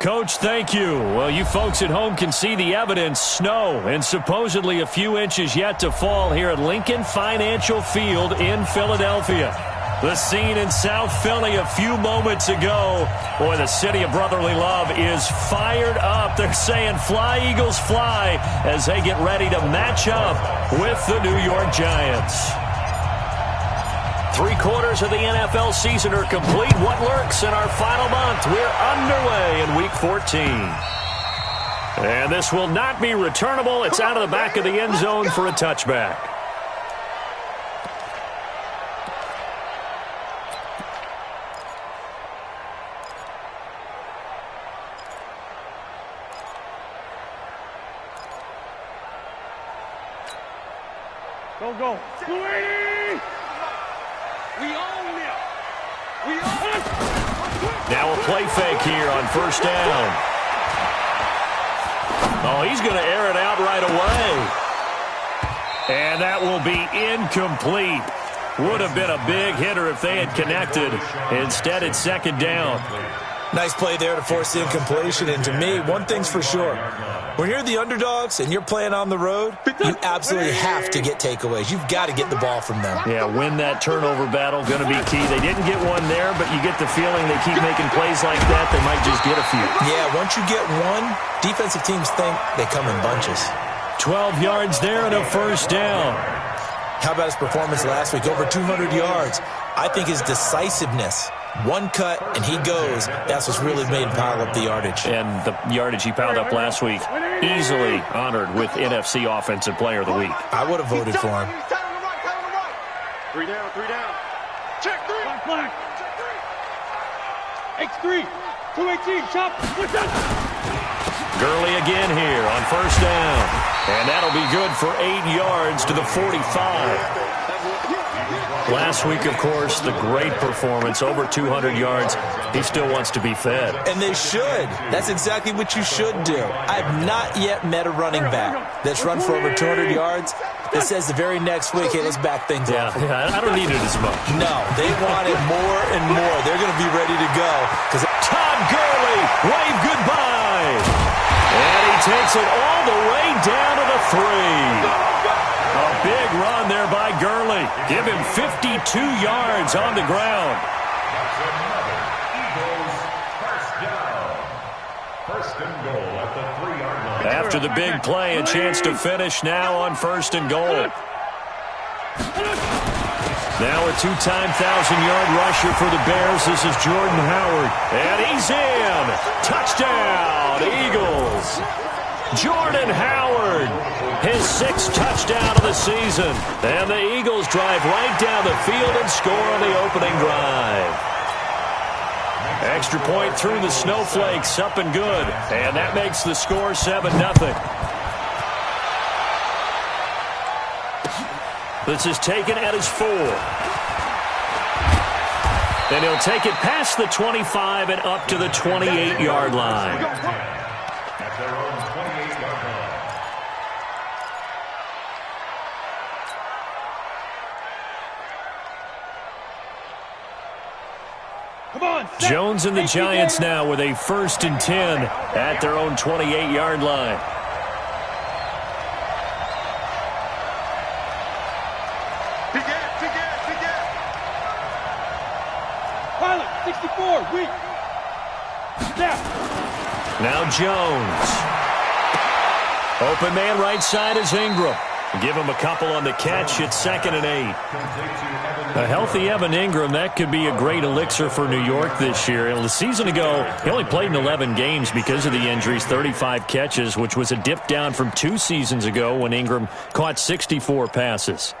Coach, thank you. Well, you folks at home can see the evidence. Snow and supposedly a few inches yet to fall here at Lincoln Financial Field in Philadelphia. The scene in South Philly a few moments ago. Boy, the city of brotherly love is fired up. They're saying, fly, Eagles, fly, as they get ready to match up with the New York Giants. 3/4 of the NFL season are complete. What lurks in our final month? We're underway in Week 14. And this will not be returnable. It's out of the back of the end zone for a touchback. Go. We own it. Now a play fake here on first down. Oh, he's going to air it out right away. And that will be incomplete. Would have been a big hitter if they had connected. Instead, it's second down. Nice play there to force the incompletion. And to me, one thing's for sure. When you're the underdogs and you're playing on the road, you absolutely have to get takeaways. You've got to get the ball from them. Yeah, win that turnover battle, going to be key. They didn't get one there, but you get the feeling they keep making plays like that, they might just get a few. Yeah, once you get one, defensive teams think they come in bunches. 12 yards there and a first down. How about his performance last week? Over 200 yards. I think his decisiveness, one cut and he goes, that's what's really made him pile up the yardage. And the yardage he piled up last week, easily honored with NFC Offensive Player of the Week. I would have voted for him. Three down. Check three. Flag. X3. 218. Chop. What's that? Gurley again here on first down. And that'll be good for 8 yards to the 45. Last week, of course, the great performance, over 200 yards. He still wants to be fed. And they should. That's exactly what you should do. I have not yet met a running back that's run for over 200 yards that says the very next week, hey, let's back things off. Yeah, I don't need it as much. No, they want it more and more. They're going to be ready to go. Todd Gurley, wave goodbye. And he takes it all the way down to the 3. A big run there by Gurley. Give him 52 yards on the ground. After the big play, a chance to finish now on 1st and goal. Now a 2-time 1,000-yard rusher for the Bears. This is Jordan Howard. And he's in. Touchdown, Eagles. Jordan Howard, his 6th touchdown of the season. And the Eagles drive right down the field and score on the opening drive. Extra point through the snowflakes, up and good. And that makes the score 7-0. This is taken at his 4. And he'll take it past the 25 and up to the 28-yard line. Jones and the Giants now with a 1st and 10 at their own 28-yard line. Pilot, 64, weak. Now Jones. Open man right side is Ingram. Give him a couple on the catch. It's 2nd and 8. A healthy Evan Ingram, that could be a great elixir for New York this year. A season ago, he only played in 11 games because of the injuries, 35 catches, which was a dip down from 2 seasons ago when Ingram caught 64 passes.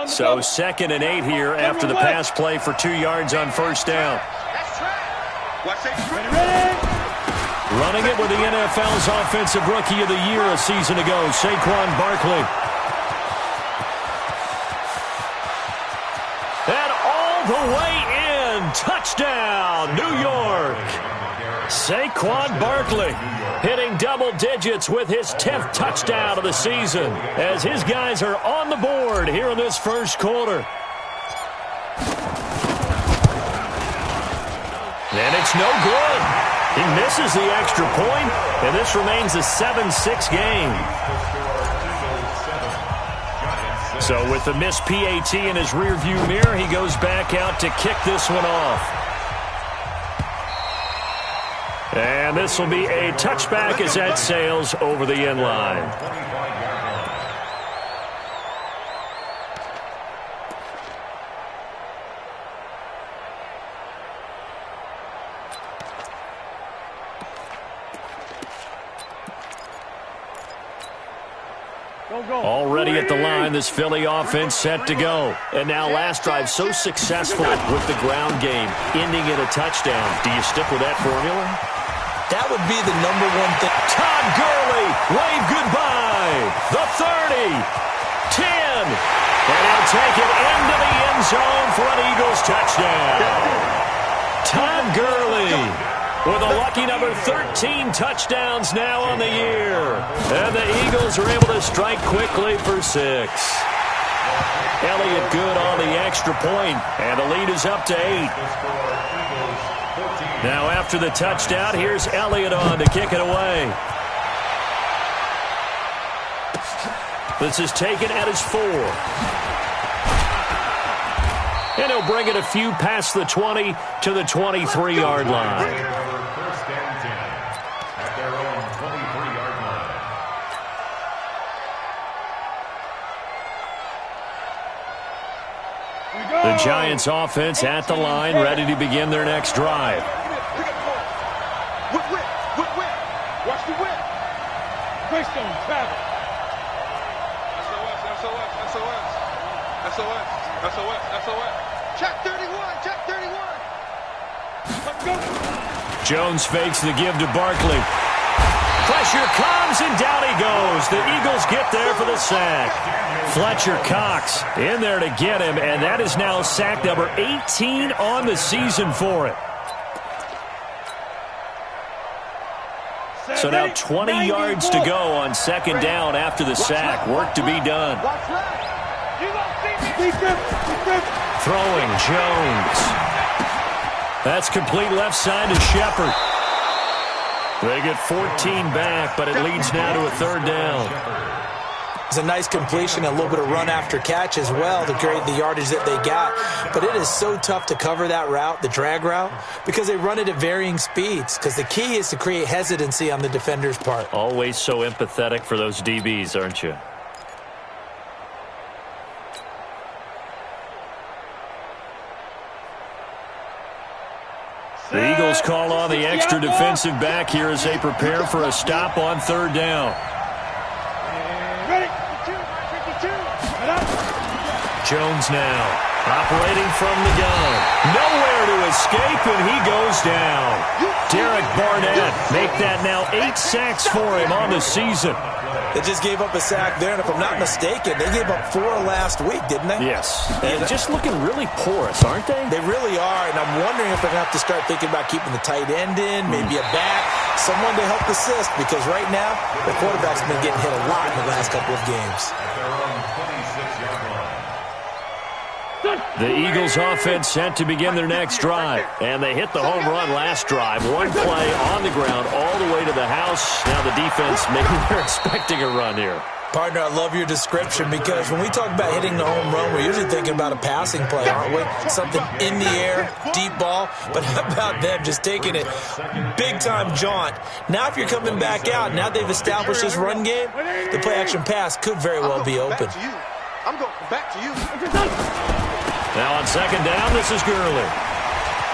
So 2nd and 8 here after the pass play for 2 yards on first down. Running it with the NFL's Offensive Rookie of the Year a season ago, Saquon Barkley. And all the way in. Touchdown, New York. Saquon Barkley hitting double digits with his 10th touchdown of the season as his guys are on the board here in this first quarter. And it's no good. He misses the extra point, and this remains a 7-6 game. So with the missed PAT in his rearview mirror, he goes back out to kick this one off. And this will be a touchback as that sails over the end line. Already at the line, this Philly offense set to go. And now last drive so successful with the ground game, ending in a touchdown. Do you stick with that formula? That would be the number one thing. Todd Gurley, wave goodbye. The 30, 10. And he'll take it into the end zone for an Eagles touchdown. Todd Gurley with a lucky number 13 touchdowns now on the year. And the Eagles are able to strike quickly for 6. Elliott good on the extra point, and the lead is up to 8. Now after the touchdown, here's Elliott on to kick it away. This is taken at his 4. And he'll bring it a few past the 20 to the 23-yard line. The Giants offense at the line, ready to begin their next drive. Watch the whip. Greystone, travel. SOS. Check 31, check 31. Let's go. Jones fakes the give to Barkley. Pressure comes, and down he goes. The Eagles get there for the sack. Fletcher Cox in there to get him, and that is now sack number 18 on the season for it. So now 20 yards to go on second down after the sack. Work to be done. Throwing Jones. That's complete left side to Shepard. They get 14 back, but it leads now to a third down. It's a nice completion, a little bit of run after catch as well to create the yardage that they got. But it is so tough to cover that route, the drag route, because they run it at varying speeds. Because the key is to create hesitancy on the defender's part. Always so empathetic for those DBs, aren't you? The Eagles call on the extra defensive back here as they prepare for a stop on third down. Ready? 52. Jones now operating from the gun. Nowhere to escape, and he goes down. Derek Barnett make that now 8 sacks for him on the season. They just gave up a sack there, and if I'm not mistaken, they gave up 4 last week, didn't they? Yes. And just looking really porous, aren't they? They really are, and I'm wondering if they're going to have to start thinking about keeping the tight end in, maybe a back, someone to help assist, because right now, the quarterback's been getting hit a lot in the last couple of games. The Eagles offense set to begin their next drive. And they hit the home run last drive. One play on the ground all the way to the house. Now the defense, maybe they're expecting a run here. Partner, I love your description because when we talk about hitting the home run, we're usually thinking about a passing play, aren't we? Something in the air, deep ball. But how about them just taking it big-time jaunt? Now if you're coming back out, now they've established this run game, the play-action pass could very well be open. I'm going back to you. Now on second down, this is Gurley.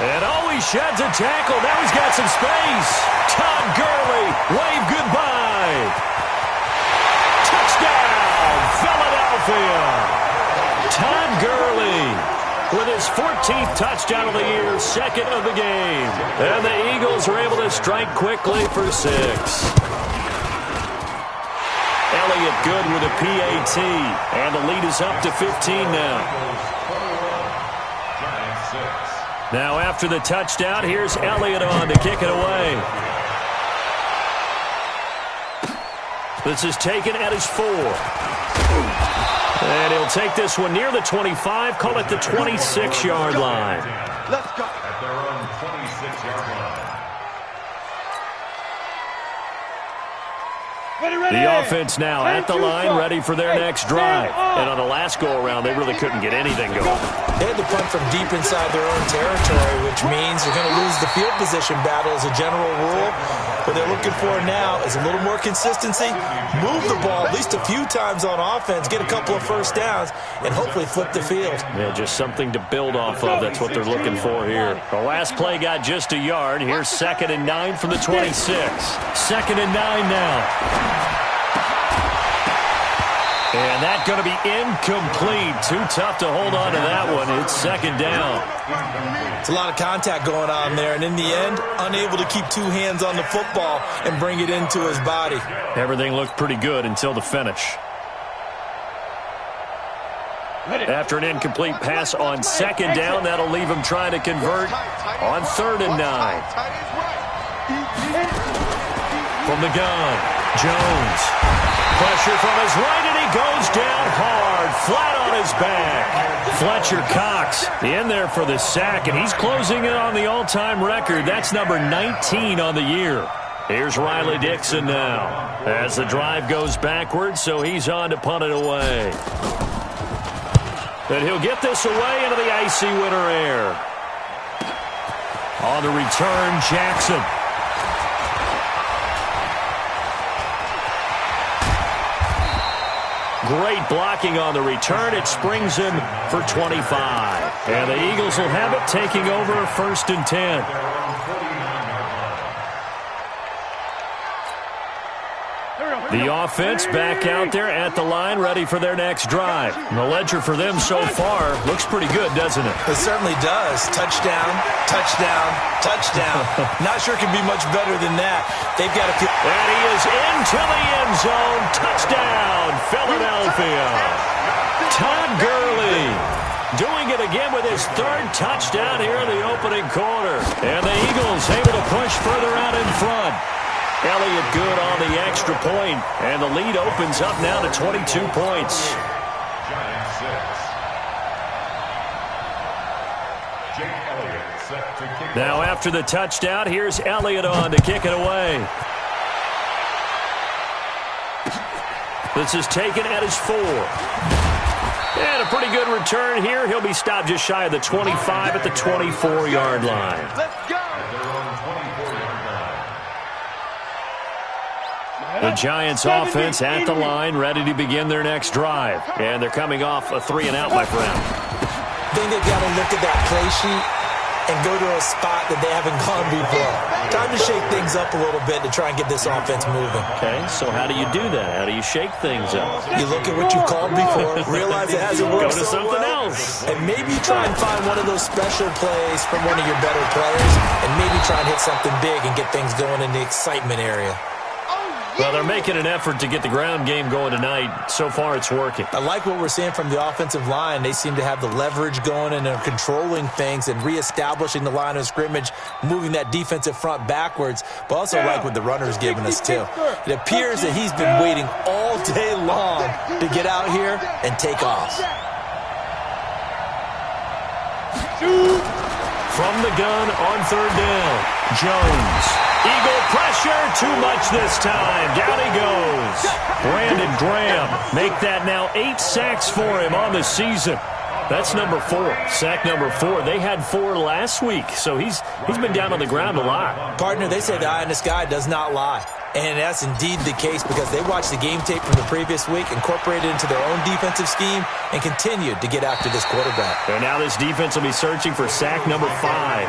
And he sheds a tackle. Now he's got some space. Todd Gurley, wave goodbye. Touchdown, Philadelphia. Todd Gurley with his 14th touchdown of the year, second of the game. And the Eagles are able to strike quickly for 6. Elliott good with a PAT. And the lead is up to 15 now. Now after the touchdown, here's Elliott on to kick it away. This is taken at his 4. And he'll take this one near the 25, call it the 26-yard line. Let's go. At their own 26-yard line. The offense now at the line, ready for their next drive. And on the last go-around, they really couldn't get anything going. They had to punt from deep inside their own territory, which means they're going to lose the field position battle as a general rule. What they're looking for now is a little more consistency, move the ball at least a few times on offense, get a couple of first downs, and hopefully flip the field. Yeah, just something to build off of. That's what they're looking for here. The last play got just a yard. Here's 2nd and 9 from the 26. 2nd and 9 now. And that's going to be incomplete. Too tough to hold on to that one. It's 2nd down. It's a lot of contact going on there, and in the end, unable to keep 2 hands on the football and bring it into his body. Everything looked pretty good until the finish. After an incomplete pass on 2nd down, that'll leave him trying to convert on 3rd and 9. From the gun, Jones. Pressure from his right, and he goes down hard, flat on his back. Fletcher Cox in there for the sack, and he's closing in on the all-time record. That's number 19 on the year. Here's Riley Dixon now as the drive goes backwards, so he's on to punt it away. And he'll get this away into the icy winter air. On the return, Jackson. Great blocking on the return. It springs him for 25. And the Eagles will have it, taking over 1st and 10. The offense back out there at the line, ready for their next drive. The ledger for them so far looks pretty good, doesn't it? It certainly does. Touchdown, touchdown, touchdown. Not sure it can be much better than that. They've got to... And he is into the end zone. Touchdown, Philadelphia. Todd Gurley doing it again with his 3rd touchdown here in the opening quarter. And the Eagles able to push further out in front. Elliott good on the extra point, and the lead opens up now to 22 points. Now after the touchdown, here's Elliott on to kick it away. This is taken at his 4. And a pretty good return here. He'll be stopped just shy of the 25 at the 24-yard line. Let's go. The Giants offense at the line, ready to begin their next drive. And they're coming off a 3-and-out, my friend. I think they've got to look at that play sheet and go to a spot that they haven't gone before. Time to shake things up a little bit to try and get this offense moving. Okay, so how do you do that? How do you shake things up? You look at what you called before, realize it hasn't worked Go to so something well, else. and maybe try and find one of those special plays from one of your better players, and maybe try and hit something big and get things going in the excitement area. Well, they're making an effort to get the ground game going tonight. So far, it's working. I like what we're seeing from the offensive line. They seem to have the leverage going and are controlling things and reestablishing the line of scrimmage, moving that defensive front backwards, but also like what the runner's giving us, too. It appears that he's been waiting all day long to get out here and take off. From the gun on 3rd down, Jones. Eagle pressure, too much this time. Down he goes. Brandon Graham make that now 8 sacks for him on the season. That's number 4. Sack number 4. They had 4 last week, so he's been down on the ground a lot. Partner, they say the eye in the sky does not lie. And that's indeed the case because they watched the game tape from the previous week, incorporated it into their own defensive scheme, and continued to get after this quarterback. And now this defense will be searching for sack number 5.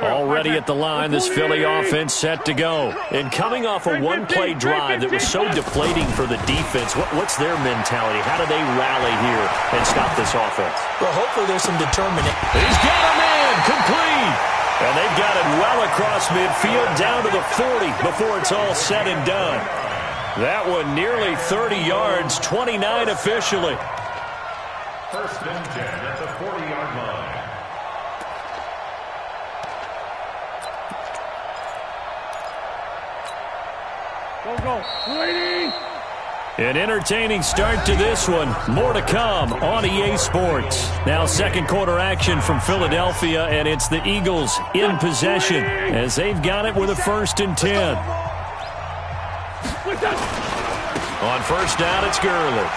Already at the line, this Philly offense set to go. And coming off a one-play drive that was so deflating for the defense, what's their mentality? How do they rally here and stop this offense? Well, hopefully there's some determination. He's got a man complete. And they've got it well across midfield down to the 40 before it's all said and done. That one nearly 30 yards, 29 officially. First and 10 at the 40-yard line. Go. Waiting. An entertaining start to this one. More to come on EA Sports. Now second quarter action from Philadelphia, and it's the Eagles in possession as they've got it with a 1st and 10. On first down, it's Gurley.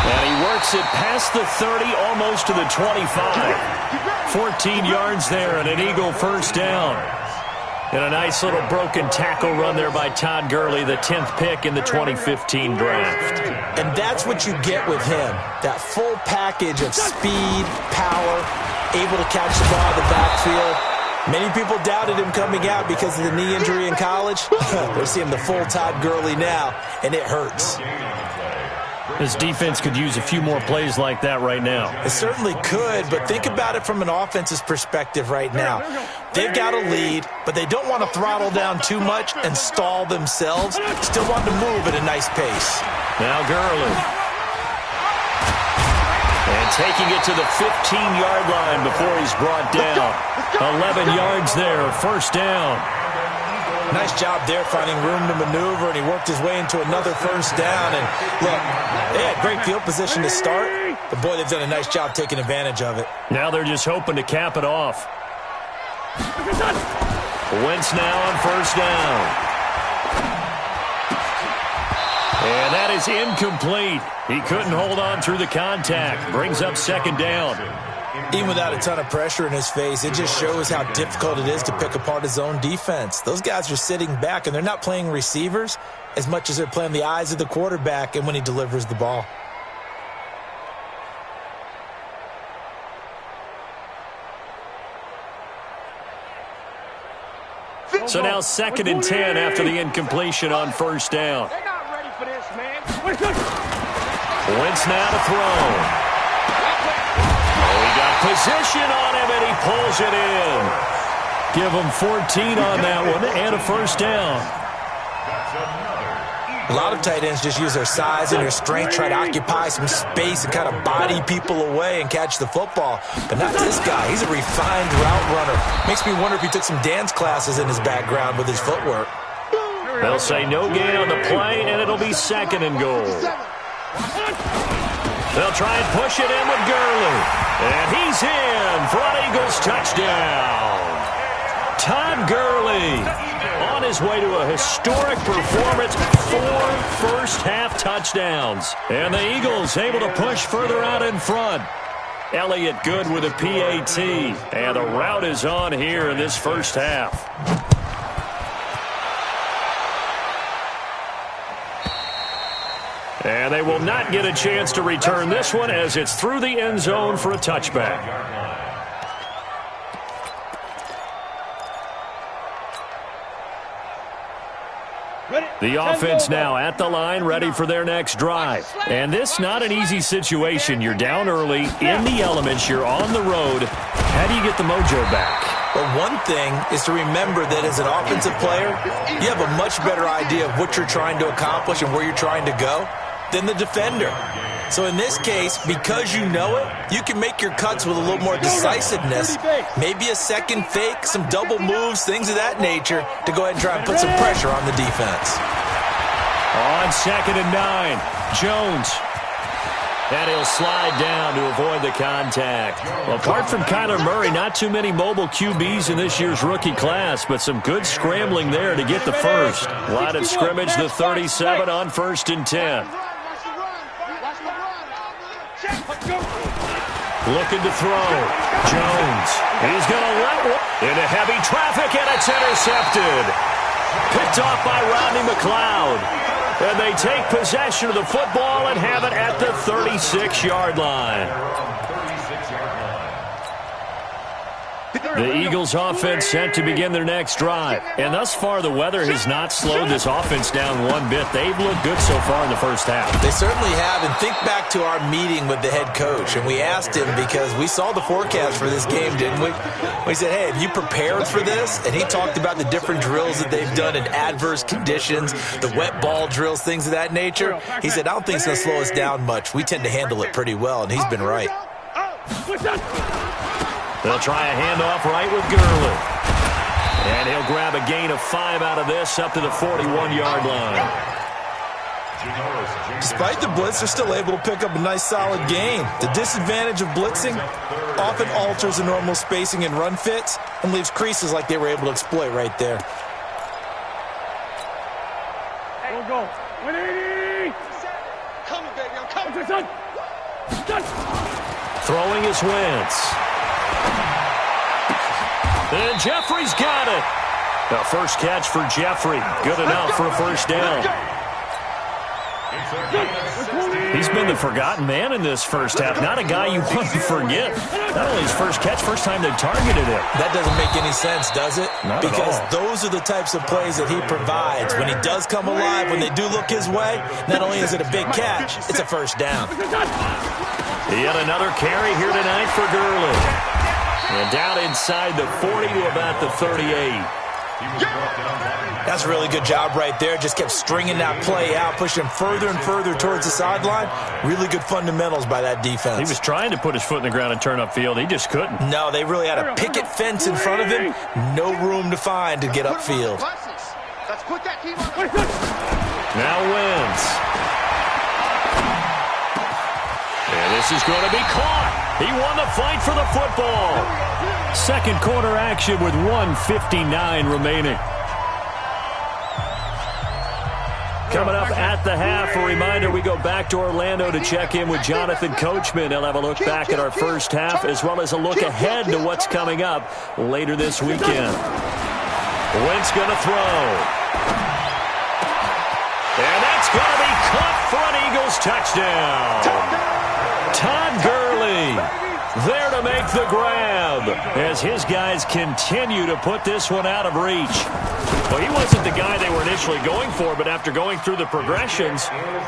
And he works it past the 30, almost to the 25. 14 yards there and an Eagle first down. And a nice little broken tackle run there by Todd Gurley, the 10th pick in the 2015 draft. And that's what you get with him, that full package of speed, power, able to catch the ball in the backfield. Many people doubted him coming out because of the knee injury in college. They're seeing the full Todd Gurley now, and it hurts. This defense could use a few more plays like that right now. It certainly could, but think about it from an offense's perspective right now. They've got a lead, but they don't want to throttle down too much and stall themselves. Still want to move at a nice pace. Now Gurley. And taking it to the 15-yard line before he's brought down. 11 yards there, first down. Nice job there finding room to maneuver, and he worked his way into another first down. And look, they had great field position to start, but boy, they've done a nice job taking advantage of it. Now they're just hoping to cap it off. Wentz now on first down. And that is incomplete. He couldn't hold on through the contact. Brings up second down. Even without a ton of pressure in his face, it just shows how difficult it is to pick apart his own defense. Those guys are sitting back, and they're not playing receivers as much as they're playing the eyes of the quarterback and when he delivers the ball. So now 2nd and 10 after the incompletion on first down. They're not ready for this, man. Wentz now to throw. Position on him, and he pulls it in. Give him 14 on that one and a first down. A lot of tight ends just use their size and their strength, try to occupy some space and kind of body people away and catch the football. But not this guy. He's a refined route runner. Makes me wonder if he took some dance classes in his background with his footwork. They'll say no gain on the play, and it'll be 2nd and goal. They'll try and push it in with Gurley. And he's in for an Eagles touchdown. Todd Gurley on his way to a historic performance, 4 first-half touchdowns. And the Eagles able to push further out in front. Elliott good with a PAT. And the route is on here in this first half. And they will not get a chance to return this one as it's through the end zone for a touchback. The offense now at the line, ready for their next drive. And this not an easy situation. You're down early, in the elements, you're on the road. How do you get the mojo back? Well, one thing is to remember that as an offensive player, you have a much better idea of what you're trying to accomplish and where you're trying to go than the defender. So in this case, because you know it, you can make your cuts with a little more decisiveness. Maybe a second fake, some double moves, things of that nature to go ahead and try and put some pressure on the defense. On 2nd and 9, Jones. And he'll slide down to avoid the contact. Well, apart from Kyler Murray, not too many mobile QBs in this year's rookie class, but some good scrambling there to get the first. Line of scrimmage, the 37 on 1st and 10. Looking to throw. Jones. He's going to let one into heavy traffic, and it's intercepted. Picked off by Rodney McLeod. And they take possession of the football and have it at the 36-yard line. The Eagles offense set to begin their next drive. And thus far, the weather has not slowed this offense down one bit. They've looked good so far in the first half. They certainly have. And think back to our meeting with the head coach. And we asked him, because we saw the forecast for this game, didn't we? We said, hey, have you prepared for this? And he talked about the different drills that they've done in adverse conditions, the wet ball drills, things of that nature. He said, I don't think it's going to slow us down much. We tend to handle it pretty well, and he's been right. They'll try a handoff right with Gurley. And he'll grab a gain of 5 out of this up to the 41-yard line. Despite the blitz, they're still able to pick up a nice solid gain. The disadvantage of blitzing often alters the normal spacing and run fits and leaves creases like they were able to exploit right there. Go. 180. Coming, baby. I'm coming. Son. Throwing is Wentz. And Jeffrey's got it. The first catch for Jeffrey. Good enough for a first down. He's been the forgotten man in this first half. Not a guy you want to forget. Not only his first catch, first time they've targeted him. That doesn't make any sense, does it? Not because at all. Those are the types of plays that he provides. When he does come alive, when they do look his way, not only is it a big catch, it's a first down. Yet another carry here tonight for Gurley. And down inside the 40 to about the 38. That's a really good job right there. Just kept stringing that play out, pushing him further and further towards the sideline. Really good fundamentals by that defense. He was trying to put his foot in the ground and turn upfield. He just couldn't. No, they really had a picket fence in front of him. No room to find to get upfield. Now Wentz. And this is going to be caught. He won the fight for the football. Second quarter action with 1:59 remaining. Coming up at the half, a reminder, we go back to Orlando to check in with Jonathan Coachman. He'll have a look back at our first half as well as a look ahead to what's coming up later this weekend. Wentz going to throw. And that's going to be caught for an Eagles touchdown. Todd Gurley there to make the grab as his guys continue to put this one out of reach. Well, he wasn't the guy they were initially going for, but after going through the progressions,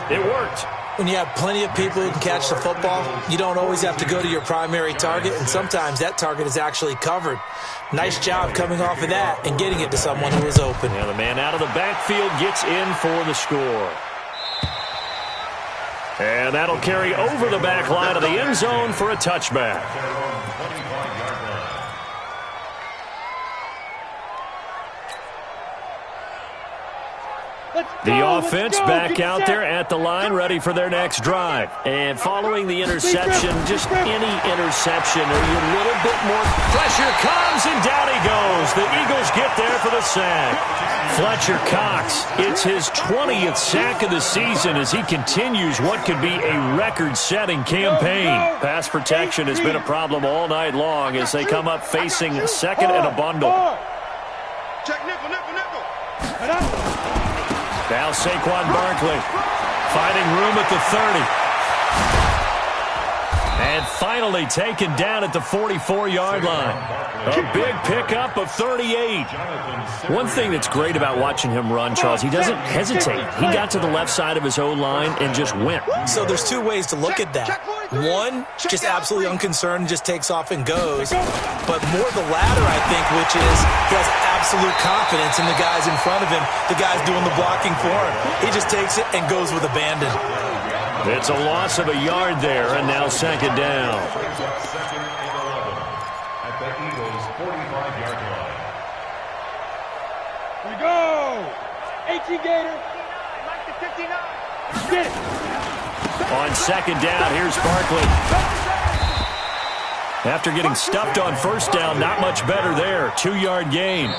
it worked. When you have plenty of people who can catch the football, you don't always have to go to your primary target, and sometimes that target is actually covered. Nice job coming off of that and getting it to someone who was open. Now the man out of the backfield gets in for the score. And that'll carry over the back line of the end zone for a touchback. The offense back out there at the line, ready for their next drive. And following the interception, just any interception, or a little bit more pressure comes, and down he goes. The Eagles get there for the sack. Fletcher Cox, it's his 20th sack of the season as he continues what could be a record-setting campaign. Pass protection has been a problem all night long as they come up facing second and a bundle. Check nickel. Now Saquon Barkley finding room at the 30. And finally taken down at the 44-yard line. A big pickup of 38. One thing that's great about watching him run, Charles, he doesn't hesitate. He got to the left side of his O-line and just went. So there's two ways to look at that. One, just absolutely unconcerned, just takes off and goes. But more the latter, I think, which is he has absolute confidence in the guys in front of him, the guys doing the blocking for him. He just takes it and goes with abandon. It's a loss of a yard there, and now second down. At the Eagles' 45-yard line. We go. 18 Gator. Like the 59. Get it. On second down, here's Barkley. After getting stuffed on first down, not much better there. 2-yard gain.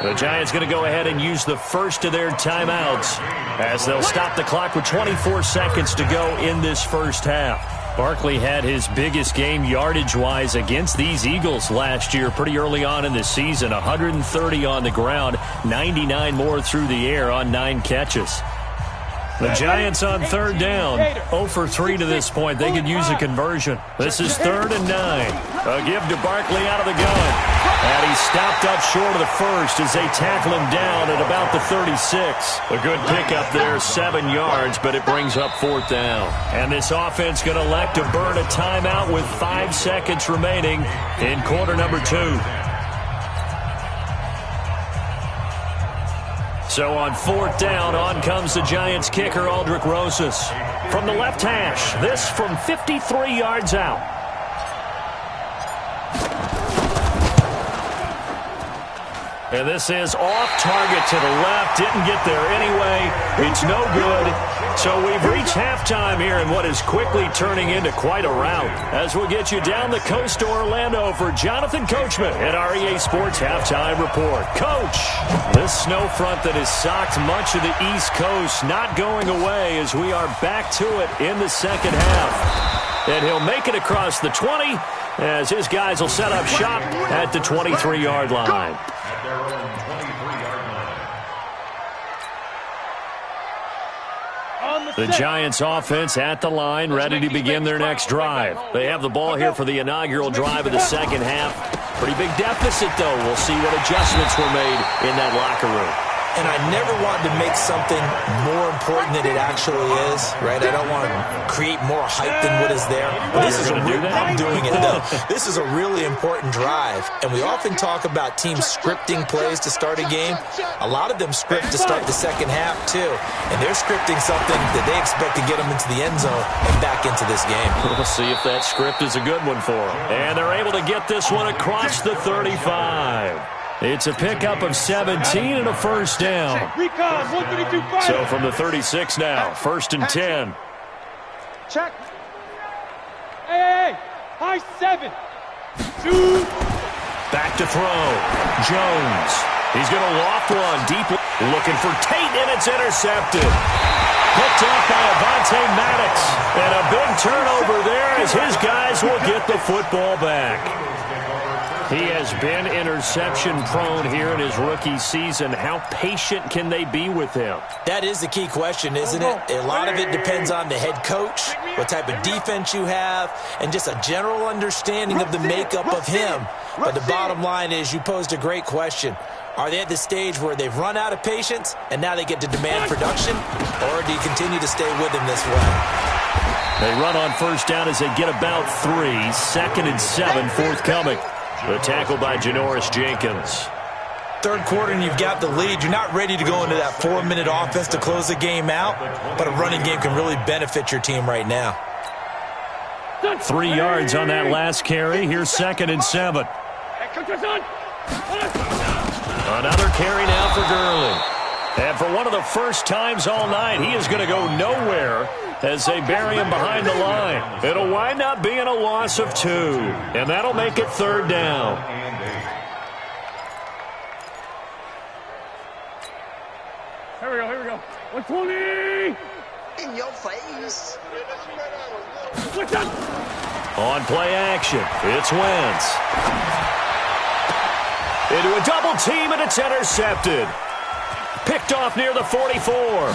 The Giants going to go ahead and use the first of their timeouts as they'll stop the clock with 24 seconds to go in this first half. Barkley had his biggest game yardage-wise against these Eagles last year pretty early on in the season. 130 on the ground, 99 more through the air on 9 catches. The Giants on third down, 0 for 3 to this point. They could use a conversion. This is 3rd and 9. A give to Barkley out of the gun. And he's stopped up short of the first as they tackle him down at about the 36. A good pickup there, 7 yards, but it brings up 4th down. And this offense going to elect to burn a timeout with 5 seconds remaining in quarter number 2. So on 4th down, on comes the Giants kicker, Aldrich Rosas. From the left hash, this from 53 yards out. And this is off target to the left. Didn't get there anyway. It's no good. So we've reached halftime here in what is quickly turning into quite a rout. As we'll get you down the coast to Orlando for Jonathan Coachman at our EA Sports Halftime Report. Coach, this snow front that has socked much of the East Coast not going away as we are back to it in the second half. And he'll make it across the 20 as his guys will set up shop at the 23-yard line. Their own 23-yard line. The Giants offense at the line, ready to begin their next drive. They have the ball here for the inaugural drive of the second half. Pretty big deficit, though. We'll see what adjustments were made in that locker room. And I never wanted to make something more important than it actually is, right? I don't want to create more hype than what is there. But this is I'm doing it, though. This is a really important drive. And we often talk about teams scripting plays to start a game. A lot of them script to start the second half, too. And they're scripting something that they expect to get them into the end zone and back into this game. We'll see if that script is a good one for them. And they're able to get this one across the 35. It's a pickup of 17 and a first down. So from the 36 now, 1st and 10. Check. Hey, high 7. 2. Back to throw. Jones. He's going to loft one deep. Looking for Tate, and it's intercepted. Picked off by Avonte Maddox. And a big turnover there as his guys will get the football back. He has been interception-prone here in his rookie season. How patient can they be with him? That is the key question, isn't it? A lot of it depends on the head coach, what type of defense you have, and just a general understanding of the makeup of him. But the bottom line is you posed a great question. Are they at the stage where they've run out of patience and now they get to demand production? Or do you continue to stay with him this way? They run on first down as they get about 3. 2nd and 7, forthcoming. The tackle by Janoris Jenkins. Third quarter and you've got the lead. You're not ready to go into that 4-minute offense to close the game out, but a running game can really benefit your team right now. 3 yards on that last carry. Here's 2nd and 7. Another carry now for Gurley. And for one of the first times all night, he is going to go nowhere as they bury him behind the line. It'll wind up being a loss of 2, and that'll make it 3rd down. Here we go. 120! In your face. On play action, it's Wentz. Into a double team, and it's intercepted. Picked off near the 44.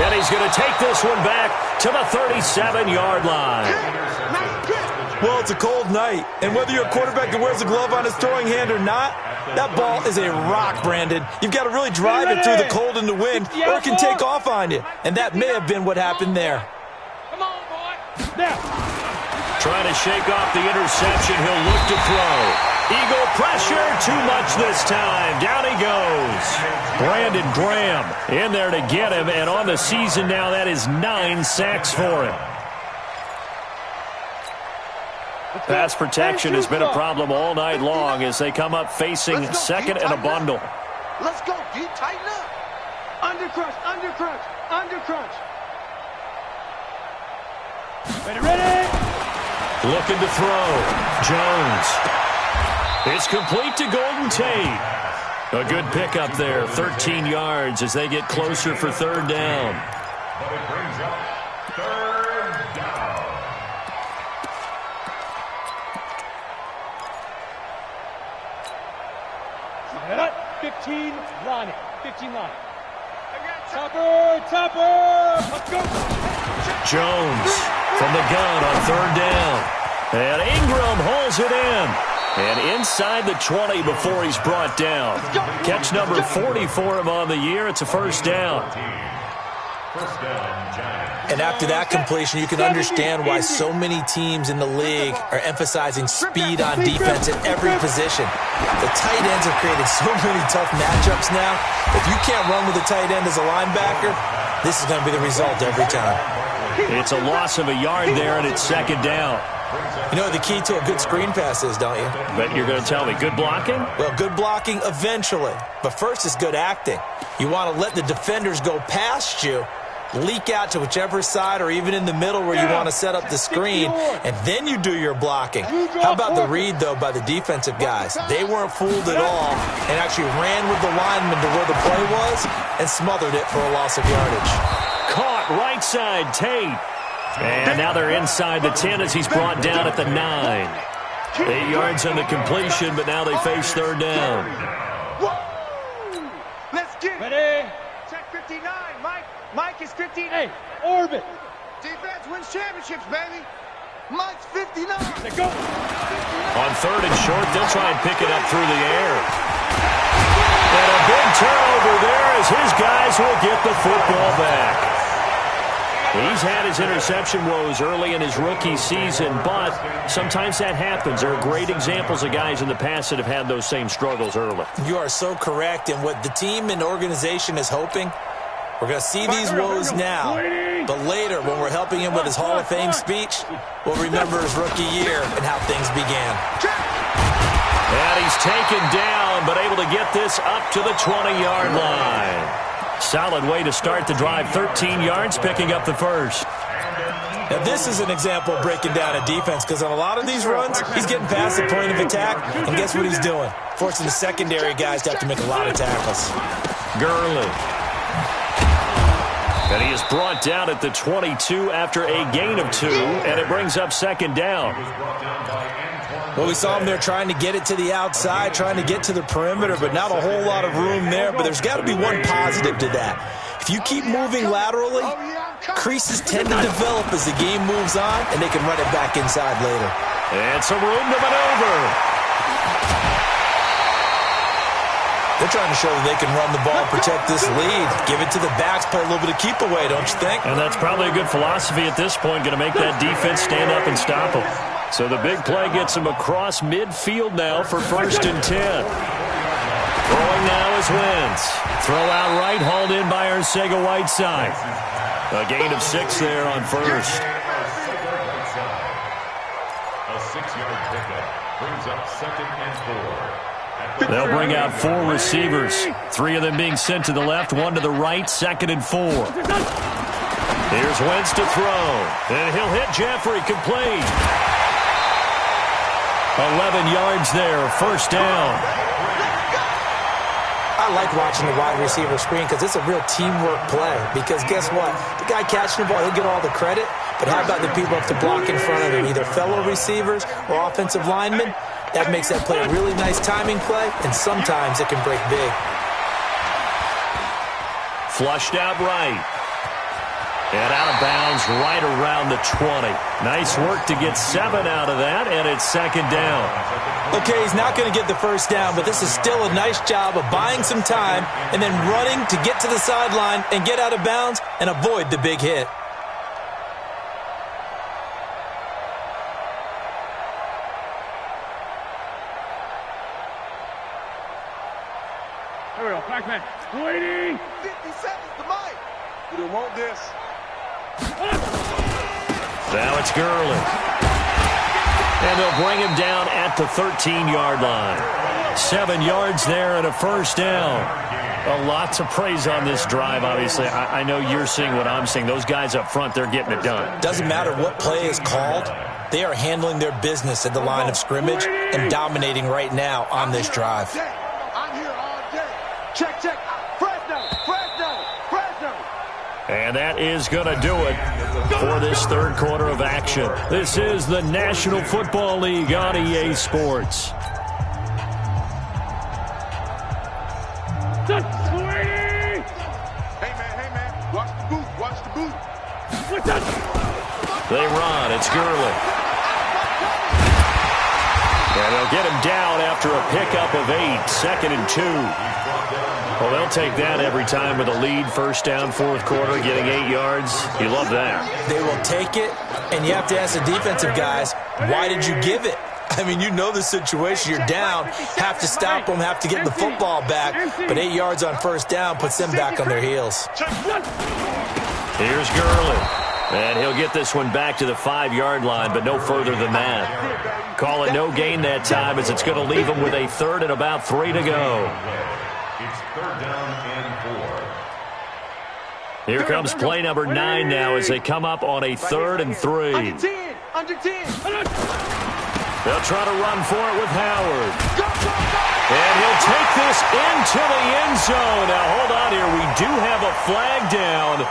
And he's going to take this one back to the 37-yard line. Well, it's a cold night, and whether you're a quarterback that wears a glove on his throwing hand or not, that ball is a rock, Brandon. You've got to really drive it through the cold and the wind, or it can take off on you. And that may have been what happened there. Come on, boy. Now. Trying to shake off the interception. He'll look to throw. Eagle pressure, too much this time. Down he goes. Brandon Graham in there to get him, and on the season now, that is 9 sacks for him. Pass protection has been a problem all night long as they come up facing 2nd and a bundle. Let's go, deep, tighten up. Under crunch. Ready. Looking to throw. Jones. It's complete to Golden Tate. A good pickup there, 13 yards as they get closer for 3rd down. But it brings up 3rd down. 15 line. Topper. Let's go. Jones from the gun on 3rd down. And Ingram holds it in. And inside the 20 before he's brought down. Catch number 40 for him on the year. It's a first down. And after that completion, you can understand why so many teams in the league are emphasizing speed on defense at every position. The tight ends have created so many tough matchups now. If you can't run with a tight end as a linebacker, this is going to be the result every time. It's a loss of a yard there, and it's second down. You know what the key to a good screen pass is, don't you? But you're going to tell me, good blocking? Well, good blocking eventually. But first is good acting. You want to let the defenders go past you, leak out to whichever side or even in the middle where you want to set up the screen, and then you do your blocking. How about the read, though, by the defensive guys? They weren't fooled at all and actually ran with the lineman to where the play was and smothered it for a loss of yardage. Caught right side, Tate. And now they're inside the 10 as he's brought down at the 9. 8 yards on the completion, but now they face third down. Let's get it. Ready? Check 59, Mike. Mike is 15. Hey, orbit. Defense wins championships, baby. Mike's 59. Let's go. On third and short, they'll try and pick it up through the air. And a big turnover there as his guys will get the football back. He's had his interception woes early in his rookie season, but sometimes that happens. There are great examples of guys in the past that have had those same struggles early. You are so correct, and what the team and organization is hoping, we're going to see these woes now, but later when we're helping him with his Hall of Fame speech, we'll remember his rookie year and how things began. And he's taken down, but able to get this up to the 20-yard line. Solid way to start the drive, 13 yards, picking up the first. Now, this is an example of breaking down a defense, because on a lot of these runs, he's getting past the point of attack, and guess what he's doing? Forcing the secondary guys to have to make a lot of tackles. Gurley. And he is brought down at the 22 after a gain of 2, and it brings up second down. Well, we saw him there trying to get it to the outside, trying to get to the perimeter, but not a whole lot of room there. But there's got to be one positive to that. If you keep moving laterally, creases tend to develop as the game moves on, and they can run it back inside later. And some room to maneuver. They're trying to show that they can run the ball and protect this lead. Give it to the backs, play a little bit of keep away, don't you think? And that's probably a good philosophy at this point, going to make that defense stand up and stop them. So the big play gets him across midfield now for first and 10. Throwing now is Wentz. Throw out right, hauled in by Arcega-Whiteside. A gain of 6 there on first. A 6-yard pickup brings up second and 4. They'll bring out 4 receivers. 3 of them being sent to the left, 1 to the right, second and 4. Here's Wentz to throw. And he'll hit Jeffrey, complete. 11 yards there, first down. I like watching the wide receiver screen because it's a real teamwork play. Because guess what? The guy catching the ball, he'll get all the credit. But how about the people up to block in front of him, either fellow receivers or offensive linemen? That makes that play a really nice timing play, and sometimes it can break big. Flushed out right. And out of bounds right around the 20. Nice work to get 7 out of that, and it's second down. Okay, he's not going to get the first down, but this is still a nice job of buying some time and then running to get to the sideline and get out of bounds and avoid the big hit. Here we go, Pac-Man. Waiting. 50 seconds to Mike. We don't want this. Now it's Gurley. And they'll bring him down at the 13-yard line. 7 yards there and a first down. A lot to praise on this drive, obviously. I know you're seeing what I'm seeing. Those guys up front, they're getting it done. Doesn't matter what play is called. They are handling their business at the line of scrimmage and dominating right now on this drive. I'm here all day. Check. Fresno. And that is going to do it for this third quarter of action. This is the National Football League on EA Sports. Hey, man. Watch the boot. They run. It's Gurley. And they'll get him down after a pickup of 8, 2nd and 2. Well, they'll take that every time with a lead, first down, fourth quarter, getting 8 yards. You love that. They will take it, and you have to ask the defensive guys, why did you give it? I mean, you know the situation. You're down, have to stop them, have to get the football back. But 8 yards on first down puts them back on their heels. Here's Gurley. And he'll get this one back to the 5-yard line, but no further than that. Call it no gain that time as it's going to leave him with a 3rd and about 3 to go. It's 3rd down and 4. Here comes play number 9 now as they come up on a 3rd and 3. Under 10. Under 10. They'll try to run for it with Howard. And he'll take this into the end zone. Now, hold on here. We do have a flag down.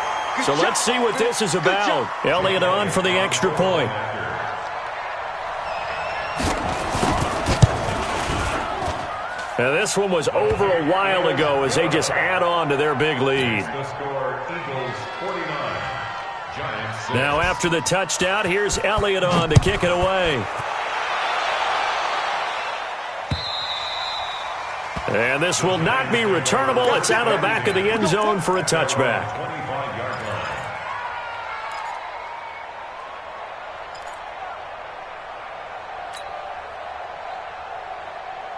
So let's see what this is about. Elliott on for the extra point. Now, this one was over a while ago as they just add on to their big lead. The score, Eagles 49, Giants 6. Now, after the touchdown, here's Elliott on to kick it away. And this will not be returnable. It's out of the back of the end zone for a touchback. 25-yard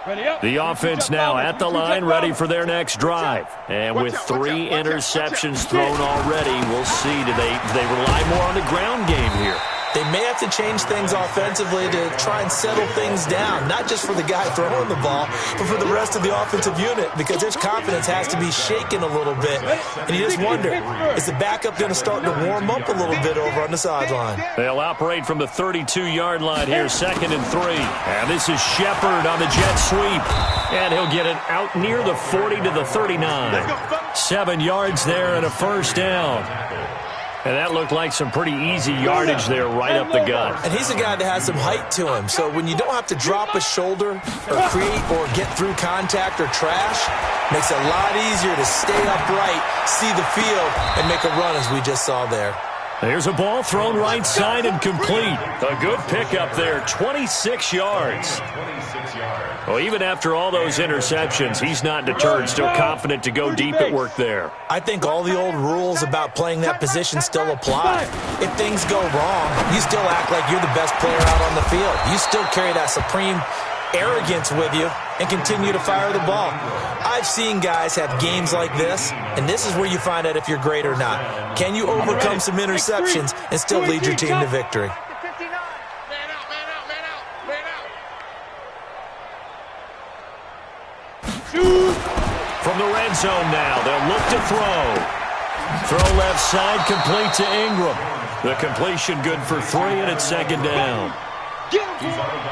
line. The offense now at the line, ready for their next drive. And with 3 interceptions thrown already, we'll see. Do they rely more on the ground game here? They may have to change things offensively to try and settle things down, not just for the guy throwing the ball, but for the rest of the offensive unit, because their confidence has to be shaken a little bit. And you just wonder, is the backup going to start to warm up a little bit over on the sideline? They'll operate from the 32-yard line here, 2nd and 3. And this is Shepard on the jet sweep. And he'll get it out near the 40 to the 39. 7 yards there and a first down. And that looked like some pretty easy yardage there right up the gut. And he's a guy that has some height to him. So when you don't have to drop a shoulder or create or get through contact or trash, makes it a lot easier to stay upright, see the field, and make a run as we just saw there. There's a ball thrown right side and complete. A good pickup there, 26 yards. 26 yards. Well, even after all those interceptions, he's not deterred, still confident to go deep at work there. I think all the old rules about playing that position still apply. If things go wrong, you still act like you're the best player out on the field. You still carry that supreme arrogance with you and continue to fire the ball. I've seen guys have games like this, and this is where you find out if you're great or not. Can you overcome some interceptions and still lead your team to victory? From the red zone now, they'll look to throw. Throw left side, complete to Ingram. The completion good for 3, and it's 2nd down.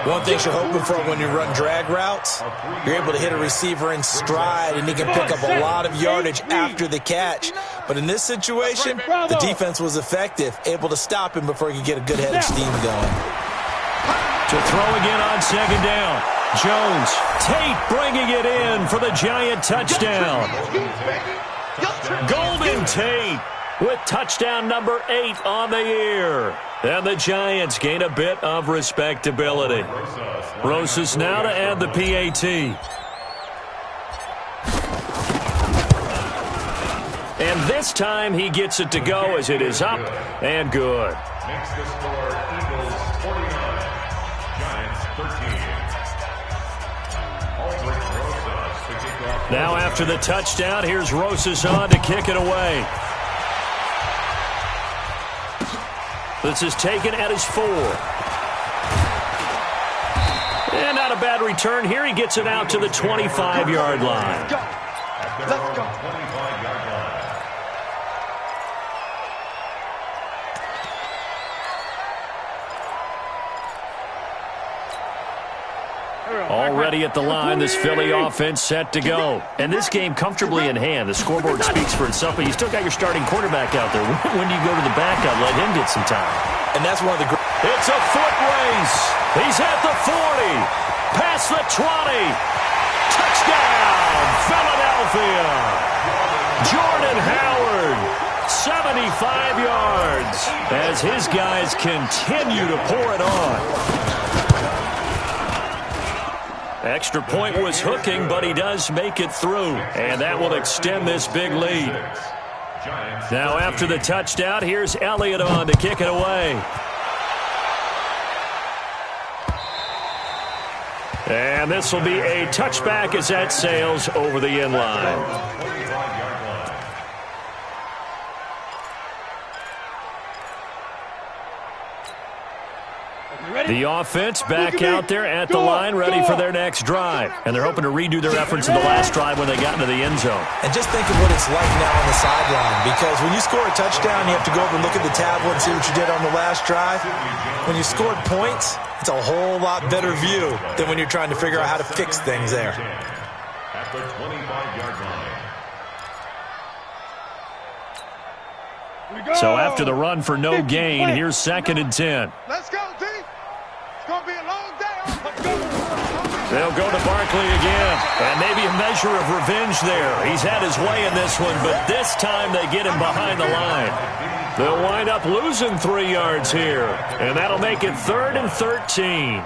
One thing you're hoping for when you run drag routes, you're able to hit a receiver in stride, and he can pick up a lot of yardage after the catch. But in this situation, the defense was effective, able to stop him before he could get a good head of steam going. To throw again on 2nd down. Jones, Tate bringing it in for the Giant touchdown. Golden Tate with touchdown number 8 on the year. And the Giants gain a bit of respectability. Rosas now to add the PAT. And this time he gets it to go as it is up and good. Makes the score Eagles 49, Giants 13. Rosas to kick off. Now after the touchdown, here's Rosas on to kick it away. This is taken at his 4. And not a bad return here. He gets it out to the 25-yard line. Let's go. 25-yard line. Already at the line, this Philly offense set to go. And this game comfortably in hand. The scoreboard speaks for itself, but you still got your starting quarterback out there. When do you go to the backup? Let him get some time. And that's one of the great... It's a foot race. He's at the 40. Past the 20. Touchdown, Philadelphia. Jordan Howard, 75 yards, as his guys continue to pour it on. Extra point was hooking, but he does make it through. And that will extend this big lead. Now after the touchdown, here's Elliott on to kick it away. And this will be a touchback as that sails over the end line. The offense back out there at the line, ready for their next drive. And they're hoping to redo their efforts in the last drive when they got into the end zone. And just think of what it's like now on the sideline, because when you score a touchdown, you have to go over and look at the tablet and see what you did on the last drive. When you scored points, it's a whole lot better view than when you're trying to figure out how to fix things there. At the 25-yard line. So after the run for no gain, here's 2nd and 10. Let's go, D. It's going to be a long day. Let's go. They'll go to Barkley again, and maybe a measure of revenge there. He's had his way in this one, but this time they get him behind the line. They'll wind up losing 3 yards here, and that'll make it 3rd and 13.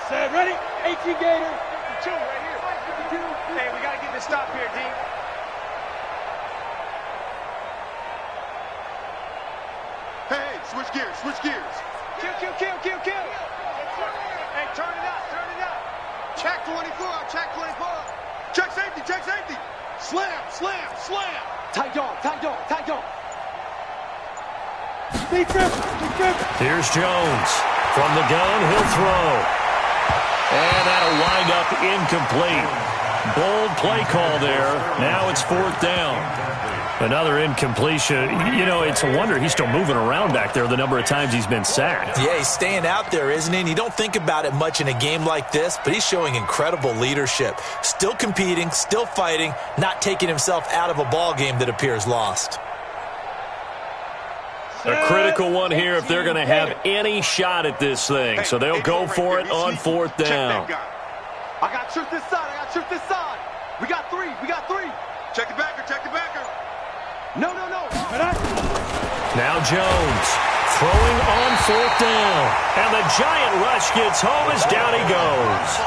Set, ready? 18 Gator. 52 right here. 52. Hey, we got to get this stop here, D. Hey, switch gears, switch gears. Kill. Hey, turn it up. Check 24, check 24. Check safety. Slam. Tight dog. Here's Jones. From the gun, he'll throw. And that'll wind up incomplete. Bold play call there. Now it's 4th down. Another incompletion. You know, it's a wonder he's still moving around back there the number of times he's been sacked. Yeah, he's staying out there, isn't he? And you don't think about it much in a game like this, but he's showing incredible leadership. Still competing, still fighting, not taking himself out of a ball game that appears lost. A critical one here if they're going to have any shot at this thing. So they'll go for it on 4th down. I got truth this side. We got three. Check the backer. No. Now Jones throwing on 4th down. And the Giant rush gets home as down he goes.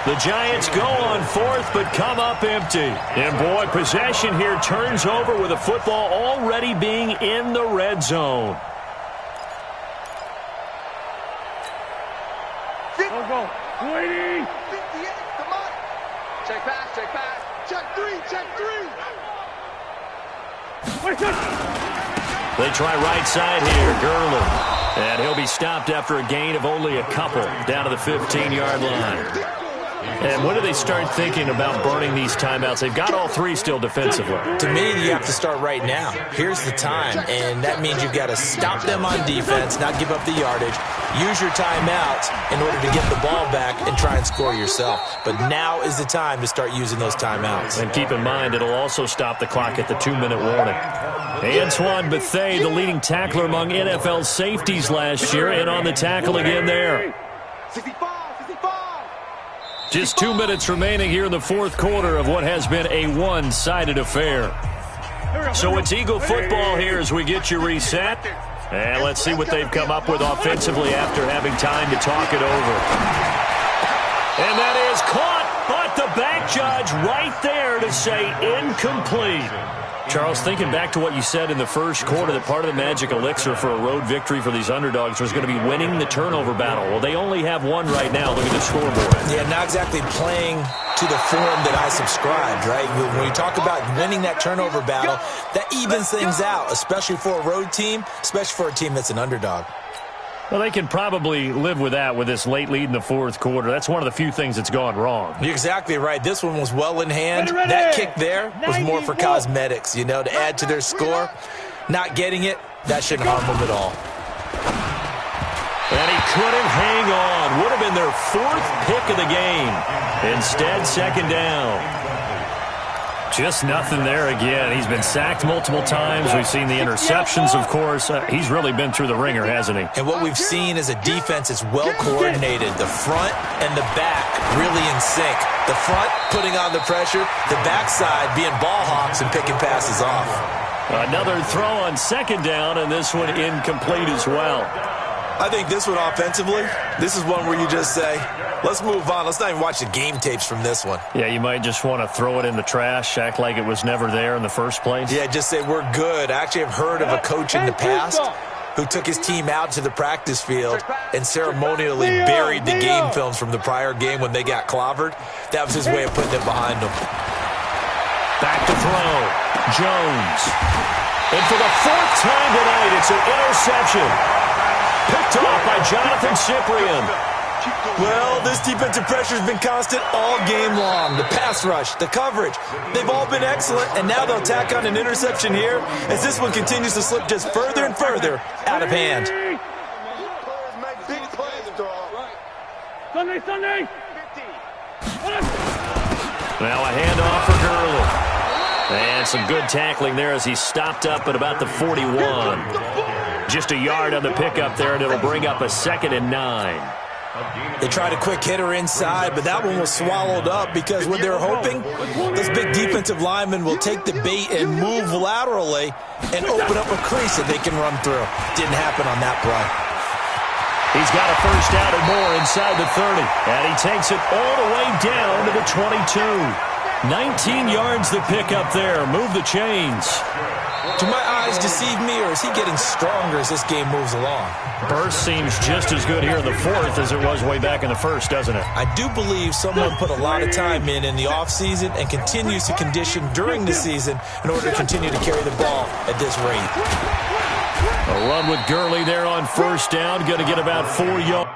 The Giants go on 4th but come up empty. And boy, possession here turns over with the football already being in the red zone. Go. 20. 58, come on. Check pass. Check three. They try right side here, Gurley. And he'll be stopped after a gain of only a couple down to the 15-yard line. And when do they start thinking about burning these timeouts? They've got all 3 still defensively. To me, you have to start right now. Here's the time, and that means you've got to stop them on defense, not give up the yardage, use your timeouts in order to get the ball back and try and score yourself. But now is the time to start using those timeouts. And keep in mind, it'll also stop the clock at the 2-minute warning. Antoine Bethea, the leading tackler among NFL safeties last year, and on the tackle again there. 65. Just 2 minutes remaining here in the 4th quarter of what has been a one-sided affair. So it's Eagle football here as we get you reset. And let's see what they've come up with offensively after having time to talk it over. And that is caught, but the back judge right there to say incomplete. Charles, thinking back to what you said in the first quarter, that part of the magic elixir for a road victory for these underdogs was going to be winning the turnover battle. Well, they only have one right now. Look at the scoreboard. Yeah, not exactly playing to the form that I subscribed, right? When you talk about winning that turnover battle, that evens things out, especially for a road team, especially for a team that's an underdog. Well, they can probably live with that with this late lead in the 4th quarter. That's one of the few things that's gone wrong. You're exactly right. This one was well in hand. That kick there was more for cosmetics, you know, to add to their score. Not getting it, that shouldn't harm them at all. And he couldn't hang on. Would have been their 4th pick of the game. Instead, 2nd down. Just nothing there again. He's been sacked multiple times. We've seen the interceptions, of course. He's really been through the ringer, hasn't he? And what we've seen is a defense that's well coordinated. The front and the back really in sync. The front putting on the pressure. The backside being ball hawks and picking passes off. Another throw on 2nd down, and this one incomplete as well. I think this one offensively This is one where you just say, let's move on. Let's not even watch the game tapes from this one. Yeah, you might just want to throw it in the trash, act like it was never there in the first place. Yeah, just say, we're good. I actually have heard of a coach in the past who took his team out to the practice field and ceremonially buried the game films from the prior game when they got clobbered. That was his way of putting it behind them. Back to throw. Jones. And for the fourth time tonight, it's an interception. Picked off by Jonathan Cyprien. Well, this defensive pressure has been constant all game long. The pass rush, the coverage, they've all been excellent, and now they'll tack on an interception here as this one continues to slip just further and further out of hand. Sunday. Now a handoff for Gurley. And some good tackling there as he stopped up at about the 41. Just a yard on the pickup there, and it'll bring up a 2nd and 9. They tried a quick hitter inside, but that one was swallowed up because what they're hoping, those big defensive linemen will take the bait and move laterally and open up a crease that they can run through. Didn't happen on that play. He's got a first down and more inside the 30, and he takes it all the way down to the 22. 19 yards the pickup there. Move the chains. Do my eyes deceive me, or is he getting stronger as this game moves along? Burst seems just as good here in the fourth as it was way back in the first, doesn't it? I do believe someone put a lot of time in the offseason and continues to condition during the season in order to continue to carry the ball at this rate. A run with Gurley there on first down. Going to get about 4 yards.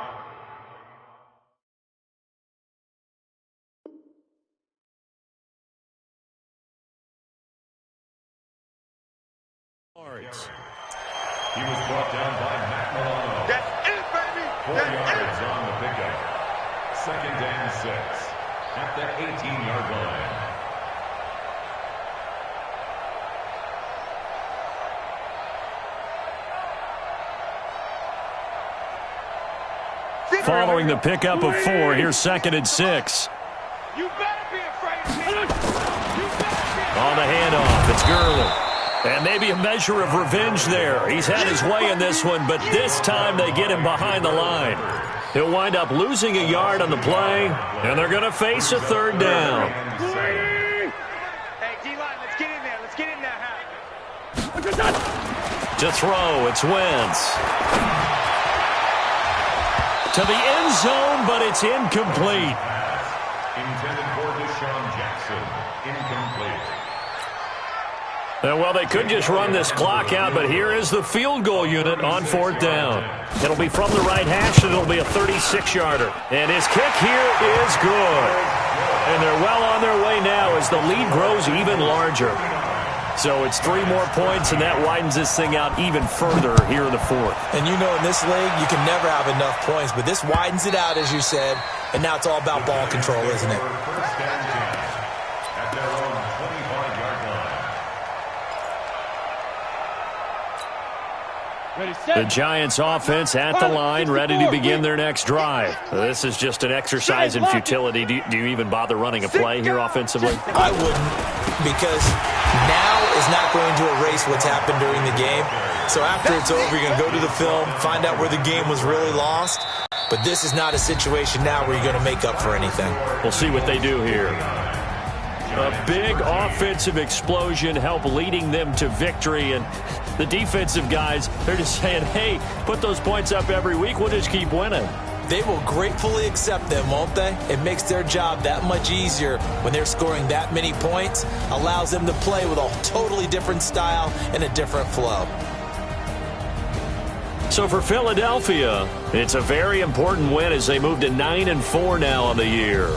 He was brought down by Matt Milano. That's it, baby. 4 yards on the pickup. 2nd and 6 at the 18-yard line. Following the pickup of 4, here's 2nd and 6. You better be afraid of me. On the handoff, it's Gurley. And maybe a measure of revenge there. He's had his way in this one, but this time they get him behind the line. He'll wind up losing a yard on the play, and they're going to face a 3rd down. Hey, D-line, let's get in there. Let's get in there. To throw, it's Wentz. To the end zone, but it's incomplete. Intended for Deshaun Jackson. Incomplete. Well, they could just run this clock out, but here is the field goal unit on 4th down. It'll be from the right hash, and it'll be a 36-yarder. And his kick here is good. And they're well on their way now as the lead grows even larger. So it's 3 more points, and that widens this thing out even further here in the 4th. And you know in this league, you can never have enough points, but this widens it out, as you said, and now it's all about ball control, isn't it? First and 10 at their own 25-yard line. The Giants offense at the line, ready to begin their next drive. This is just an exercise in futility. Do you even bother running a play here offensively? I wouldn't, because now is not going to erase what's happened during the game. So after it's over, you're going to go to the film, find out where the game was really lost. But this is not a situation now where you're going to make up for anything. We'll see what they do here. A big offensive explosion helped leading them to victory, and the defensive guys, they're just saying, hey, put those points up every week, we'll just keep winning. They will gratefully accept them, won't they? It makes their job that much easier when they're scoring that many points, allows them to play with a totally different style and a different flow. So for Philadelphia, it's a very important win as they move to 9-4 now on the year.